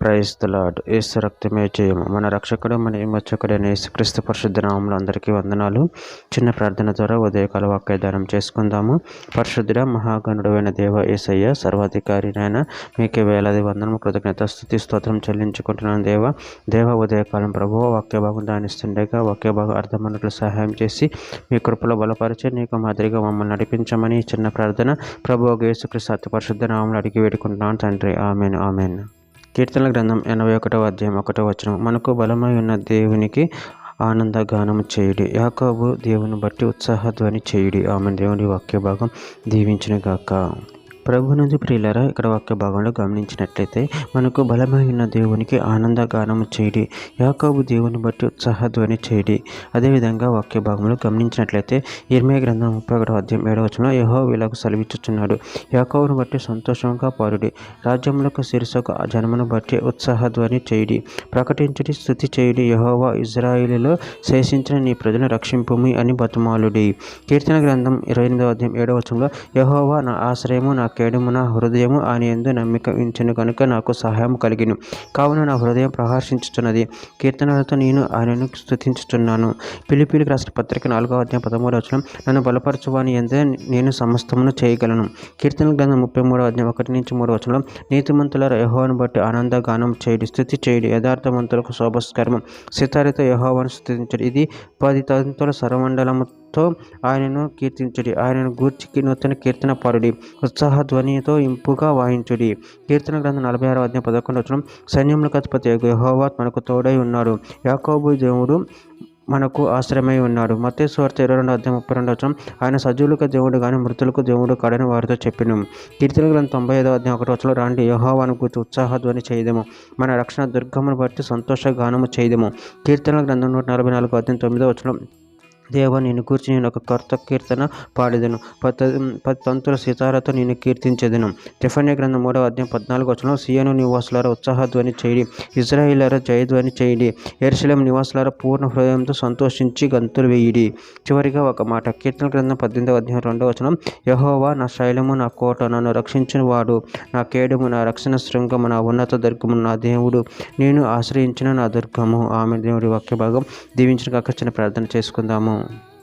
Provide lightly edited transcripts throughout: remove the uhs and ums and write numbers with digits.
Praise the lord. యేసు రక్తమే జయము. మన రక్షకుడు మన విమోచకుడైన యేసుక్రీస్తు పరిశుద్ధ నామములో అందరికీ వందనాలు. చిన్న ప్రార్థన ద్వారా ఉదయకాల వాక్యదానం చేసుకుందాము. పరిశుద్ధుడ మహాగణుడైన దేవ యేసయ్య, సర్వాధికారినైనా మీకే వేలాది వందనము, కృతజ్ఞత, స్తుతి, స్తోత్రం చెల్లించుకుంటున్నాను. దేవ ఉదయకాలం ప్రభువు వాక్య భాగం దానిస్తుండగా వాక్య భాగం అర్థమన్నట్లు సహాయం చేసి మీ కృపలో బలపరిచి నీకు మాదిరిగా మమ్మల్ని నడిపించమని చిన్న ప్రార్థన ప్రభువు యేసుక్రీస్తు అతి పరిశుద్ధ నామములో అడిగి వేడుకుంటున్నాను తండ్రి. Amen, amen. కీర్తనల గ్రంథం 81వ అధ్యాయం 1వ వచనం. మనకు బలమై ఉన్న దేవునికి ఆనందగానము చేయుడి, యాకోబు దేవుని బట్టి ఉత్సాహధ్వని చేయుడి. ఆమె దేవుని వాక్య భాగం దీవించిన గాక. ప్రభునందు ప్రియులారా, ఇక్కడ వాక్య భాగంలో గమనించినట్లయితే మనకు బలమై ఉన్న దేవునికి ఆనందగానము చేయడి, యాకోబు దేవుని బట్టి ఉత్సాహధ్వని చేయడి. అదేవిధంగా వాక్య భాగంలో గమనించినట్లయితే ఇర్మీయా గ్రంథం 31వ అధ్యాయం 7వ వచనంలో యెహోవా ఇలాగ సెలవిచ్చుచున్నాడు, యాకోబును బట్టి సంతోషంగా పాడుడి, రాజ్యములకు శిరస్సుకు జనమును బట్టి ఉత్సాహధ్వని చేయడి, ప్రకటించుడి, స్తుతి చేయుడి, యెహోవా ఇశ్రాయేలులో శేషించిన నీ ప్రజలను రక్షింపుమి అని బతుమాలుడి. కీర్తన గ్రంథం 28వ అధ్యాయం 7వ వచనంలో యెహోవా నా ఆశ్రయము, నా కేడుము, నా హృదయము ఆయన యందు నమ్మిక ఉంచెను కనుక నాకు సహాయం కలిగిను. కావున నా హృదయం ప్రహర్షించుచున్నది, కీర్తనలతో నేను ఆయనను స్తుతించుచున్నాను. ఫిలిప్పీయులకు రాసిన పత్రిక 4వ అధ్యాయం 13వ వచనం, నన్ను బలపరచువాని యందే నేను సమస్తమును చేయగలను. కీర్తన గ్రంథం 33వ అధ్యాయం 1-3 వచనంలో నీతిమంతులారా యెహోవాను బట్టి ఆనందగానం చేయుడి, స్తుతి చేయుడి, యథార్థవంతులకు శోభస్కరము, సితారితో యెహోవాను స్తుతించుడి. ఇది 10 తంతుల స్వరమండలముతో ఆయనను కీర్తించుడి, ఆయనను గూర్చి నూతన కీర్తన పాడుడి, ఉత్సాహ ధ్వనితో ఇంపుగా వాయించుడి. కీర్తన గ్రంథం 46వ అధ్యాయం 11వ వచనం, సైన్యములకు అధిపతి యెహోవా మనకు తోడై ఉన్నాడు, యాకోబు దేవుడు మనకు ఆశ్రయమై ఉన్నాడు. మత్తయి సువార్త 22వ అధ్యాయం 32వ వచనం, ఆయన సజీవులకు దేవుడు కానీ మృతులకు దేవుడు కాడని వారితో చెప్పిను. కీర్తన గ్రంథం 95వ అధ్యాయం 1వ వచనంలో, రాండి యెహోవాను గూర్చి ఉత్సాహధ్వని చేయదము, మన రక్షణ దుర్గమును బట్టి సంతోషగానము చేయదము. కీర్తన గ్రంథం 144వ అధ్యాయం 9వ వచనం, దేవా నిన్ను కూర్చి నేను ఒక కొత్త కీర్తన పాడేదను, 10 తంతుల సితారతో నేను కీర్తించేదను. జెఫన్యా గ్రంథం 3వ అధ్యాయం 14వ వచనం, సియోను నివాసులారా ఉత్సాహధ్వని చేయుడి, ఇశ్రాయేలులారా జయధ్వని చేయుడి, యెరూషలేము నివాసులారా పూర్ణ హృదయంతో సంతోషించి గంతులు వేయుడి. చివరిగా ఒక మాట, కీర్తన గ్రంథం 18వ అధ్యాయం 2వ వచనం, యెహోవా నా శైలము, నా కోట, నన్ను రక్షించిన వాడు, నా కేడుము, నా రక్షణ శృంగము, నా ఉన్నత దుర్గము, నా దేవుడు, నేను ఆశ్రయించిన నా దుర్గము. ఆమె దేవుడి వాక్య భాగం దీవించిన కాక చిన్న ప్రార్థన చేసుకుందాము.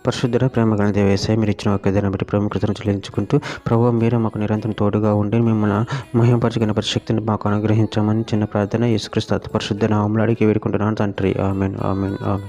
పరిశుద్ధుడ ప్రేమగల దేవ యేసయ్య, మీరు ఇచ్చిన వాక్యాన్ని బట్టి ప్రేమ కృతజ్ఞతలు చెల్లించుకుంటూ ప్రభువా మీరే మాకు నిరంతరం తోడుగా ఉండి మిమ్మల్ని మహిమపరచగలిగిన పరిశక్తిని మాకు అనుగ్రహించామని చిన్న ప్రార్థన యేసుక్రీస్తు పరిశుద్ధ నామములో అడిగి వేడుకుంటున్నాను తండ్రి. Amen, amen, amen.